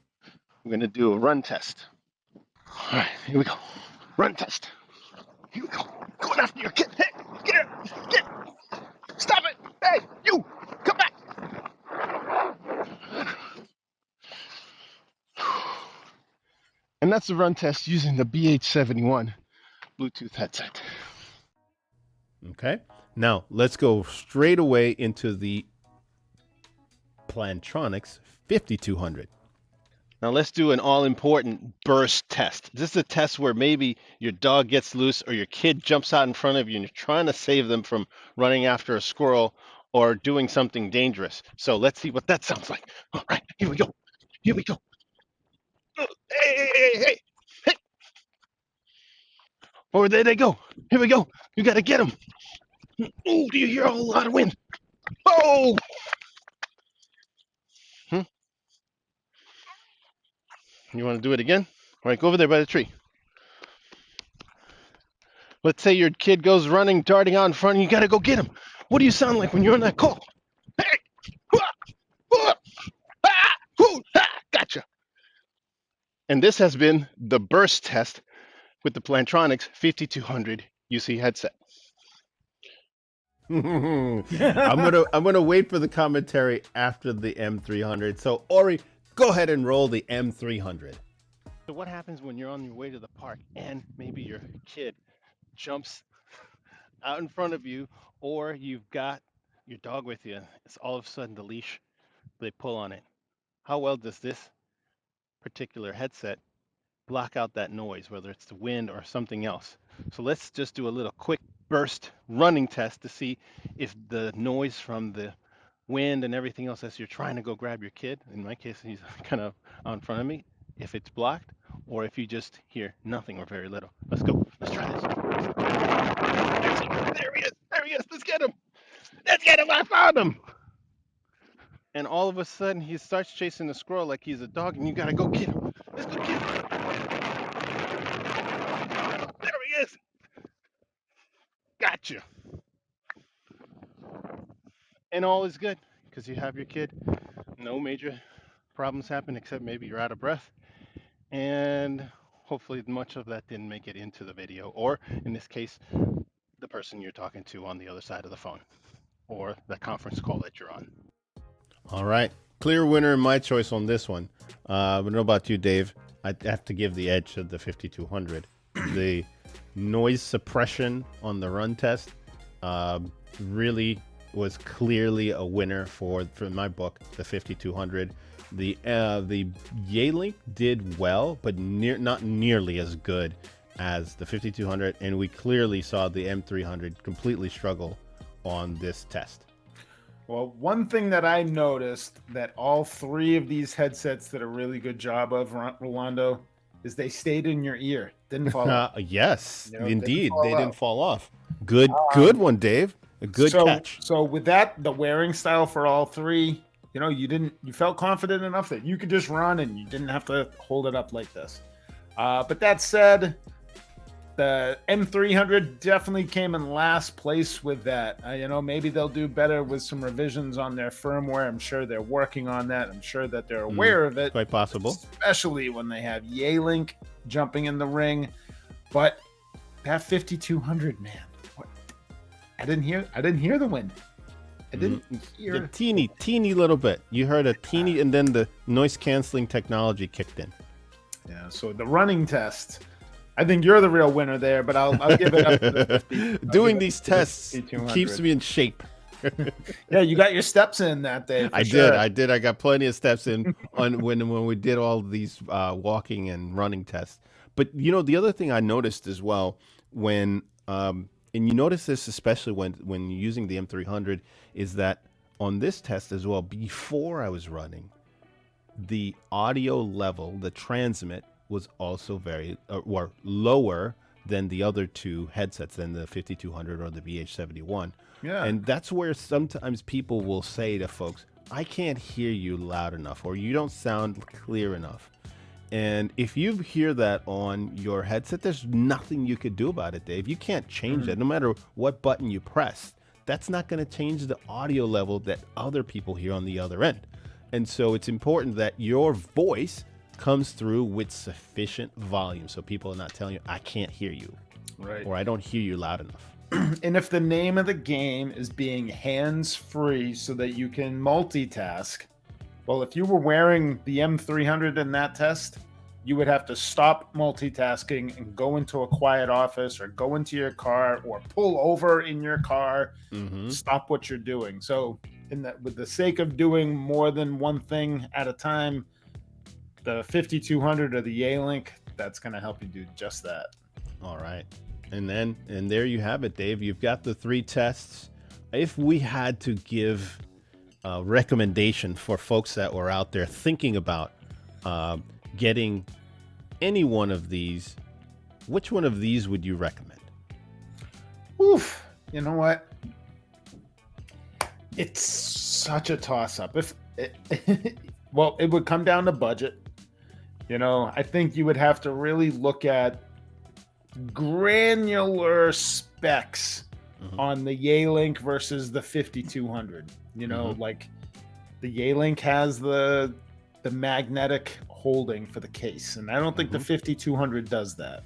we're going to do a run test. All right, here we go. Run test. Here we go. Going after your kid. Hey, get here. Get. Stop it. Hey, you. Come back. And that's the run test using the BH71 Bluetooth headset. Okay. Now let's go straight away into the Plantronics 5200. Now let's do an all-important burst test. This is a test where maybe your dog gets loose or your kid jumps out in front of you and you're trying to save them from running after a squirrel or doing something dangerous. So let's see what that sounds like. All right, here we go. Here we go. Hey, hey, hey, hey, hey. Oh, there they go. Here we go. You got to get them. Oh, do you hear a whole lot of wind? Oh! You want to do it again? All right, go over there by the tree. Let's say your kid goes running, darting out in front, and you got to go get him. What do you sound like when you're on that call? Hey! Gotcha. And this has been the burst test with the Plantronics 5200 UC headset. I'm gonna wait for the commentary after the M300. So Ori, go ahead and roll the M300. So what happens when you're on your way to the park and maybe your kid jumps out in front of you, or you've got your dog with you? It's all of a sudden the leash, they pull on it. How well does this particular headset block out that noise, whether it's the wind or something else? So let's just do a little quick burst running test to see if the noise from the wind and everything else as you're trying to go grab your kid, in my case he's kind of out in front of me, if it's blocked or if you just hear nothing or very little. Let's go. Let's try this. There he is. There he is. Let's get him. Let's get him. I found him. And all of a sudden he starts chasing the squirrel like he's a dog, and you gotta go get him. Let's go get him. There he is. Gotcha. And all is good because you have your kid. No major problems happen except maybe you're out of breath. And hopefully much of that didn't make it into the video, or in this case, the person you're talking to on the other side of the phone or the conference call that you're on. All right, clear winner in my choice on this one. I don't know about you, Dave. I have to give the edge to the 5200. The noise suppression on the run test really was clearly a winner for my book, the 5200. The Yealink did well, but not nearly as good as the 5200, and we clearly saw the M300 completely struggle on this test. Well, one thing that I noticed that all three of these headsets did a really good job of, Rolando, is they stayed in your ear. Didn't fall off. Yes, You know, indeed. didn't They fall didn't out. fall off. Good one, Dave. A good catch. So with that, the wearing style for all three, you felt confident enough that you could just run and you didn't have to hold it up like this. But that said, the M300 definitely came in last place with that. Maybe they'll do better with some revisions on their firmware. I'm sure they're working on that. I'm sure that they're aware of it. Quite possible. Especially when they have Yealink jumping in the ring. But that 5200, man, what? I didn't hear the wind. I didn't hear a teeny little bit. You heard a teeny, and then the noise canceling technology kicked in. Yeah. So the running test, I think you're the real winner there, but I'll give it up to the 50. Doing these tests keeps me in shape. Yeah, you got your steps in that day. I did. I got plenty of steps in on when we did all these walking and running tests. But the other thing I noticed as well when and you notice this especially when you're using the M300 is that on this test as well, before I was running, the audio level, the transmit was also very or lower than the other two headsets, than the 5200 or the BH71. Yeah. And that's where sometimes people will say to folks, I can't hear you loud enough, or you don't sound clear enough. And if you hear that on your headset, there's nothing you could do about it, Dave. You can't change that. No matter what button you press, that's not going to change the audio level that other people hear on the other end. And so it's important that your voice comes through with sufficient volume, so people are not telling you, I can't hear you, right, or I don't hear you loud enough. And if the name of the game is being hands-free so that you can multitask, well, if you were wearing the M300 in that test, you would have to stop multitasking and go into a quiet office or go into your car or pull over in your car, stop what you're doing. So in that, with the sake of doing more than one thing at a time, the 5200 or the Yealink, that's going to help you do just that. All right. And there you have it, Dave. You've got the 3 tests. If we had to give a recommendation for folks that were out there thinking about getting any one of these, which one of these would you recommend? Oof. You know what? It's such a toss-up. Well, it would come down to budget. You know, I think you would have to really look at granular specs on the Yealink versus the 5200. You know, like the Yealink has the magnetic holding for the case, and I don't think the 5200 does that.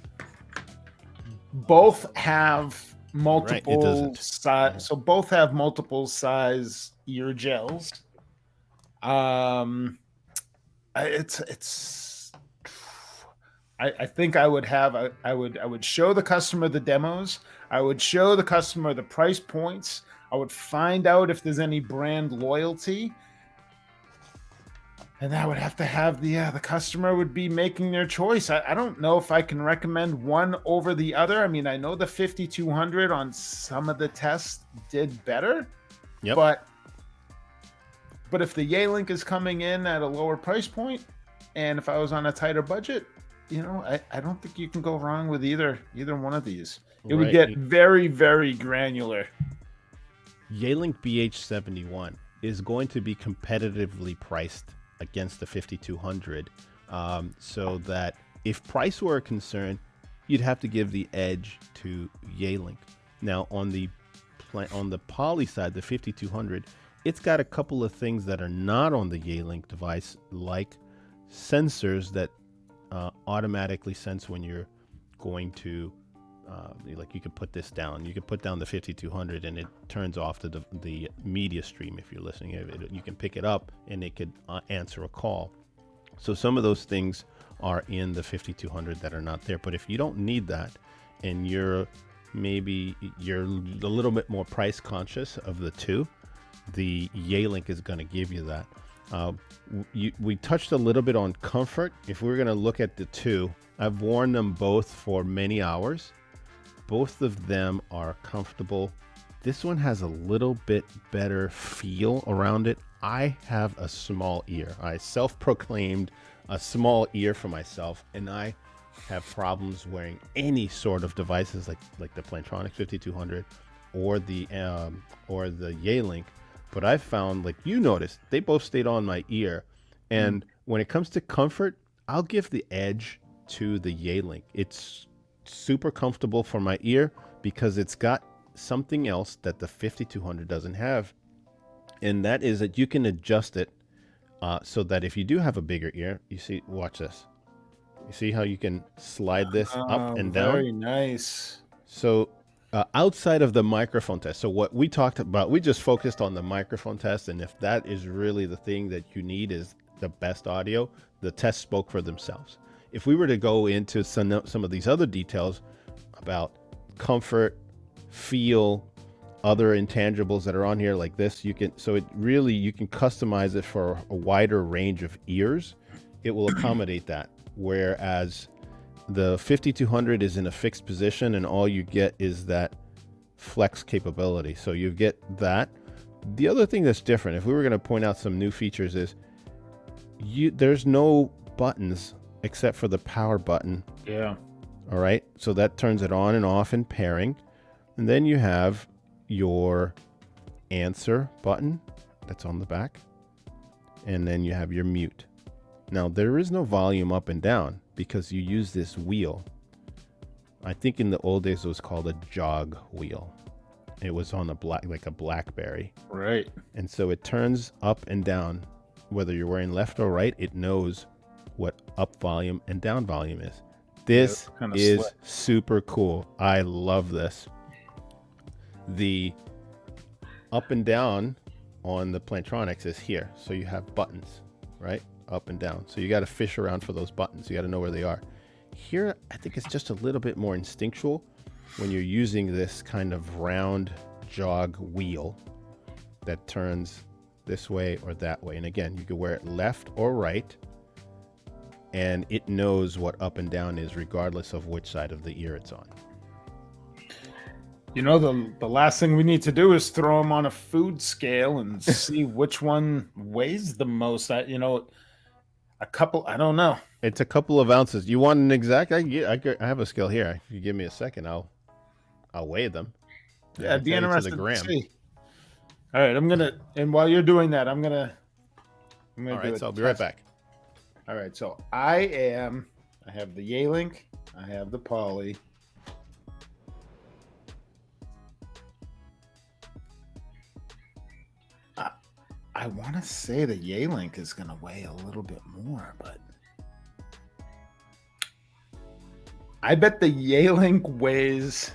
Both have multiple size, so both have multiple size ear gels. I think I would show the customer the demos. I would show the customer the price points. I would find out if there's any brand loyalty. And I would have to have the customer would be making their choice. I don't know if I can recommend one over the other. I mean, I know the 5200 on some of the tests did better. Yep. But if the Yealink is coming in at a lower price point, and if I was on a tighter budget, you know, I don't think you can go wrong with either one of these. It would get very, very granular. Yealink BH71 is going to be competitively priced against the 5200, so that if price were a concern, you'd have to give the edge to Yealink. Now on the Poly side, the 5200, it's got a couple of things that are not on the Yealink device, like sensors that automatically sense when you're going to like you could put this down. You could put down the 5200 and it turns off the media stream if you're listening. You can pick it up and it could answer a call. So some of those things are in the 5200 that are not there. But if you don't need that, and you're a little bit more price conscious of the two, the Yealink is going to give you that. We touched a little bit on comfort. If we're going to look at the two, I've worn them both for many hours. Both of them are comfortable. This one has a little bit better feel around it. I have a small ear. I self-proclaimed a small ear for myself, and I have problems wearing any sort of devices like the Plantronics 5200 or the Yealink. But I've found, like you noticed, they both stayed on my ear. And when it comes to comfort, I'll give the edge to the Yealink. It's super comfortable for my ear because it's got something else that the 5200 doesn't have. And that is that you can adjust it so that if you do have a bigger ear, you see, watch this. You see how you can slide this up and down? Very nice. So outside of the microphone test, so what we talked about, we just focused on the microphone test, and if that is really the thing that you need is the best audio, the tests spoke for themselves. If we were to go into some of these other details about comfort, feel, other intangibles that are on here like this, you can customize it for a wider range of ears. It will accommodate that. Whereas the 5200 is in a fixed position and all you get is that flex capability. So you get that. The other thing that's different, if we were going to point out some new features, is there's no buttons except for the power button. Yeah. All right. So that turns it on and off in pairing. And then you have your answer button that's on the back. And then you have your mute. Now there is no volume up and down because you use this wheel. I think in the old days it was called a jog wheel. It was on like a BlackBerry. Right. And so it turns up and down. Whether you're wearing left or right, it knows what up volume and down volume is. This is super cool. I love this. The up and down on the Plantronics is here. So you have buttons, right? Up and down. So you got to fish around for those buttons. You got to know where they are. Here, I think it's just a little bit more instinctual when you're using this kind of round jog wheel that turns this way or that way. And again, you can wear it left or right, and it knows what up and down is regardless of which side of the ear it's on. You know, the last thing we need to do is throw them on a food scale and see which one weighs the most. I don't know. It's a couple of ounces. You want an exact? I have a scale here. If you give me a second, I'll weigh them. Yeah, I'd be interested to see. All right, and while you're doing that, I'm gonna all right, so I'll be right back. All right, so I have the Yealink, I have the Poly. I want to say the Yealink is going to weigh a little bit more, but I bet the Yealink weighs,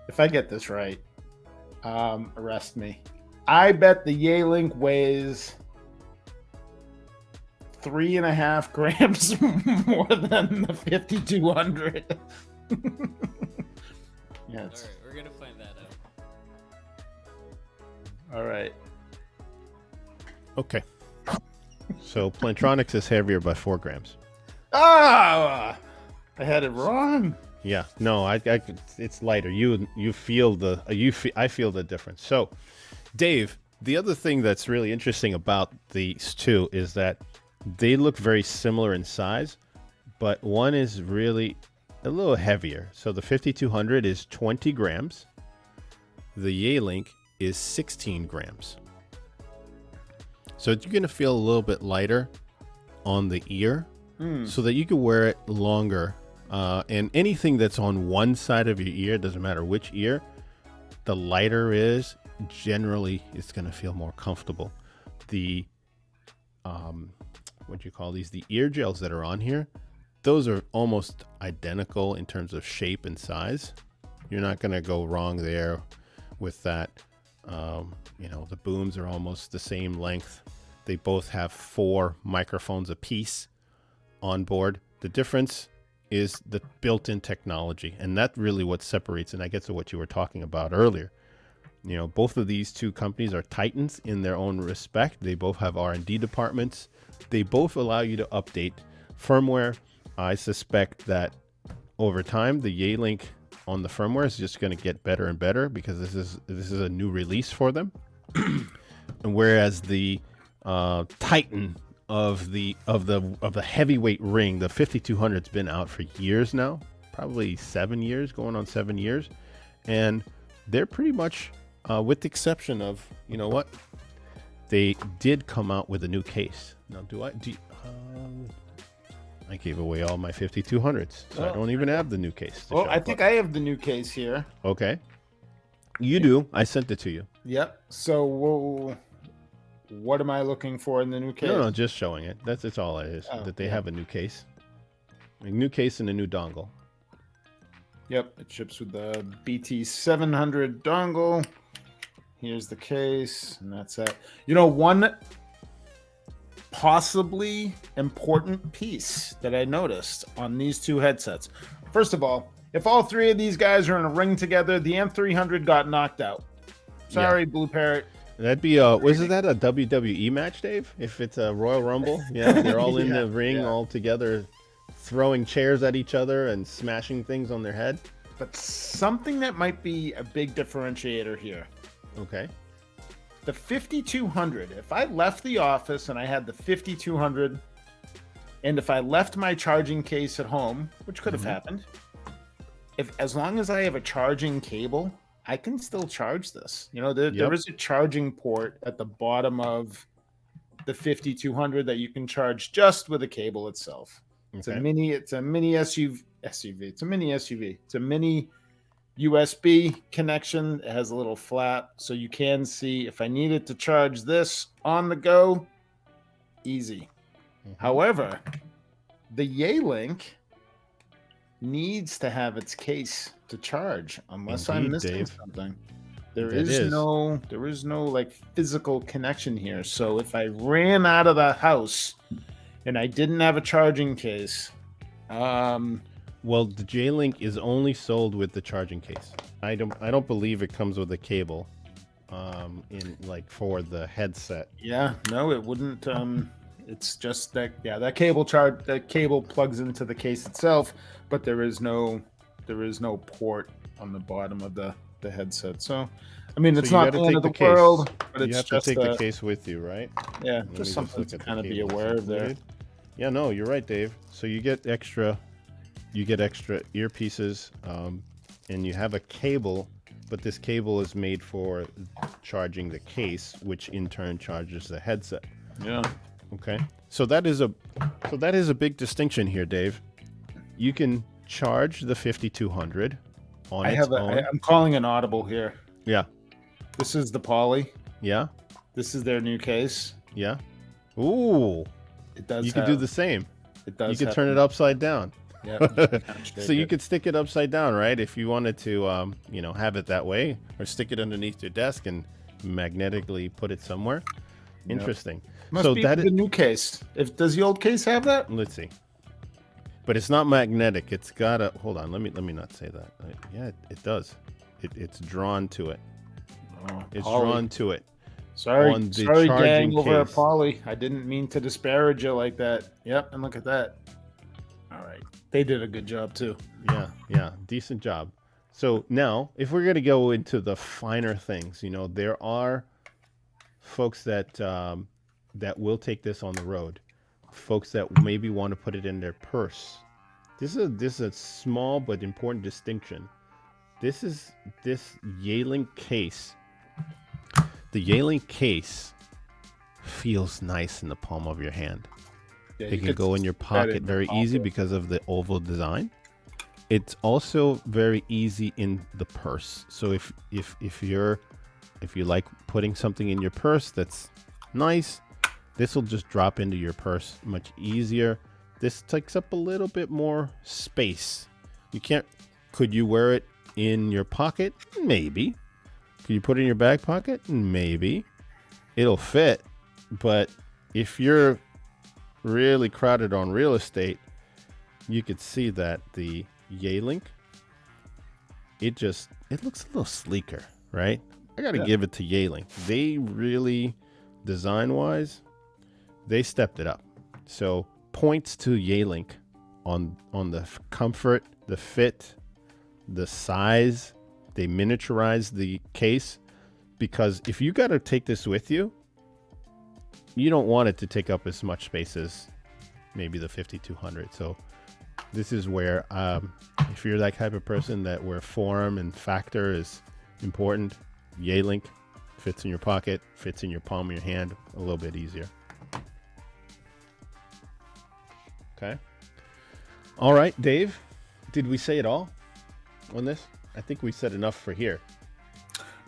if I get this right, arrest me. I bet the Yealink weighs 3.5 grams more than the 5200. Yeah, all right, we're gonna find that out. All right. Okay. So Plantronics is heavier by 4 grams. Ah, I had it wrong. Yeah, no, it's lighter. You feel I feel the difference. So, Dave, the other thing that's really interesting about these two is that they look very similar in size, but one is really a little heavier. So the 5200 is 20 grams. The Yealink is 16 grams. So you're going to feel a little bit lighter on the ear so that you can wear it longer. And anything that's on one side of your ear, doesn't matter which ear, the lighter is, generally it's going to feel more comfortable. The, what do you call these? The ear gels that are on here, those are almost identical in terms of shape and size. You're not going to go wrong there with that. You know, the booms are almost the same length. They both have 4 microphones apiece on board. The difference is the built-in technology, and that's really what separates, and I get to what you were talking about earlier. You know, both of these two companies are titans in their own respect. They both have R&D departments. They both allow you to update firmware. I suspect that over time, the Yealink on the firmware is just going to get better and better because this is a new release for them. And whereas the titan of the heavyweight ring, the 5200's been out for years now, probably 7 years, going on 7 years, and they're pretty much, with the exception of, you know what, they did come out with a new case. Now, I gave away all my 5200s, so I don't even have the new case. Well, I think I have the new case here. Okay. You do. I sent it to you. Yep. So, what am I looking for in the new case? No, just showing it. That's all it is. That they have a new case. A new case and a new dongle. Yep. It ships with the BT700 dongle. Here's the case, and that's it. You know, one possibly important piece that I noticed on these two headsets. First of all, if all 3 of these guys are in a ring together, the M300 got knocked out. Sorry, BlueParrott. That'd be wasn't that a WWE match, Dave? If it's a Royal Rumble, yeah, they're all in the ring all together, throwing chairs at each other and smashing things on their head. But something that might be a big differentiator here. Okay. The 5200, if I left the office and I had the 5200, and if I left my charging case at home, which could have happened, as long as I have a charging cable, I can still charge this. You know, there is a charging port at the bottom of the 5200 that you can charge just with a cable itself. Okay. It's a mini SUV. It's a mini SUV. It's a mini USB connection. It has a little flap, so you can see if I needed to charge this on the go, easy. However, the Yealink needs to have its case to charge, unless I'm missing something. There is no like physical connection here. So if I ran out of the house and I didn't have a charging case, well, the Yealink is only sold with the charging case. I don't believe it comes with a cable. in like for the headset. Yeah, no, it wouldn't. It's just that, yeah, that cable plugs into the case itself, but there is no port on the bottom of the headset. So, I mean, it's So you not gotta the end take of the the case. world, but You it's have to just take the case with you, right? yeah, Let me just something look to at the kind of be cables aware of there. included. Yeah, no, you're right, Dave. So you get extra earpieces, and you have a cable, but this cable is made for charging the case, which in turn charges the headset. Yeah. Okay. So that is a big distinction here, Dave. You can charge the 5200 on its own. I'm calling an audible here. Yeah. This is the Poly. Yeah. This is their new case. Yeah. Ooh. It does. You can do the same. It does. You can turn it upside down. Yeah. So you could stick it upside down, right? If you wanted to, have it that way, or stick it underneath your desk and magnetically put it somewhere. Interesting. Must So be that the new case. Does the old case have that? let's see. But it's not magnetic. It's got a. Hold on. Let me not say that. Yeah, it does. It's drawn to it. Oh, It's Poly. drawn to it. Sorry, on the sorry, charging gang over at case. Poly. I didn't mean to disparage you like that. Yep, and look at that. All right, they did a good job too. Yeah, decent job. So now, if we're gonna go into the finer things, there are folks that that will take this on the road. Folks that maybe want to put it in their purse. This is a small but important distinction. This Yealink case. The Yealink case feels nice in the palm of your hand. Yeah, It can go in your pocket very easy because of the oval design. It's also very easy in the purse. So if you like putting something in your purse that's nice, this will just drop into your purse much easier. This takes up a little bit more space. Could you wear it in your pocket? Maybe. Could you put it in your back pocket? Maybe. It'll fit, but if you're really crowded on real estate, you could see that the Yealink, it looks a little sleeker, right? I gotta give it to Yealink. They really, design-wise, they stepped it up. So points to Yealink on the comfort, the fit, the size. They miniaturized the case, because if you got to take this with you, you don't want it to take up as much space as maybe the 5200. So this is where, if you're that type of person where form and factor is important, Yealink fits in your pocket, fits in your palm of your hand a little bit easier. Okay. All right, Dave, did we say it all on this? I think we said enough for here.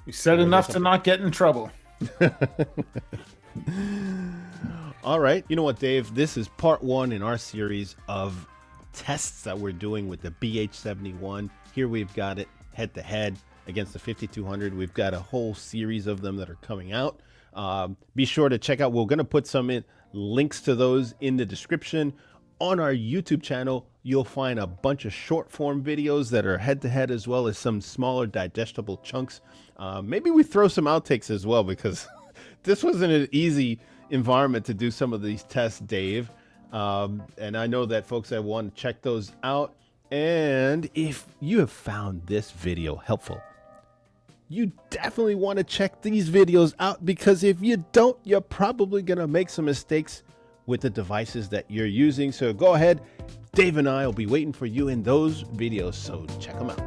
We said enough to not get in trouble. All right. You know what, Dave? This is part 1 in our series of tests that we're doing with the BH71. Here we've got it head-to-head against the 5200. We've got a whole series of them that are coming out. Be sure to check out. We're going to put some links to those in the description. On our YouTube channel, you'll find a bunch of short form videos that are head-to-head, as well as some smaller digestible chunks. Maybe we throw some outtakes as well, because this wasn't an easy environment to do some of these tests, Dave. And I know that folks that want to check those out. And if you have found this video helpful, you definitely want to check these videos out, because if you don't, you're probably going to make some mistakes with the devices that you're using. So go ahead. Dave and I will be waiting for you in those videos, so check them out.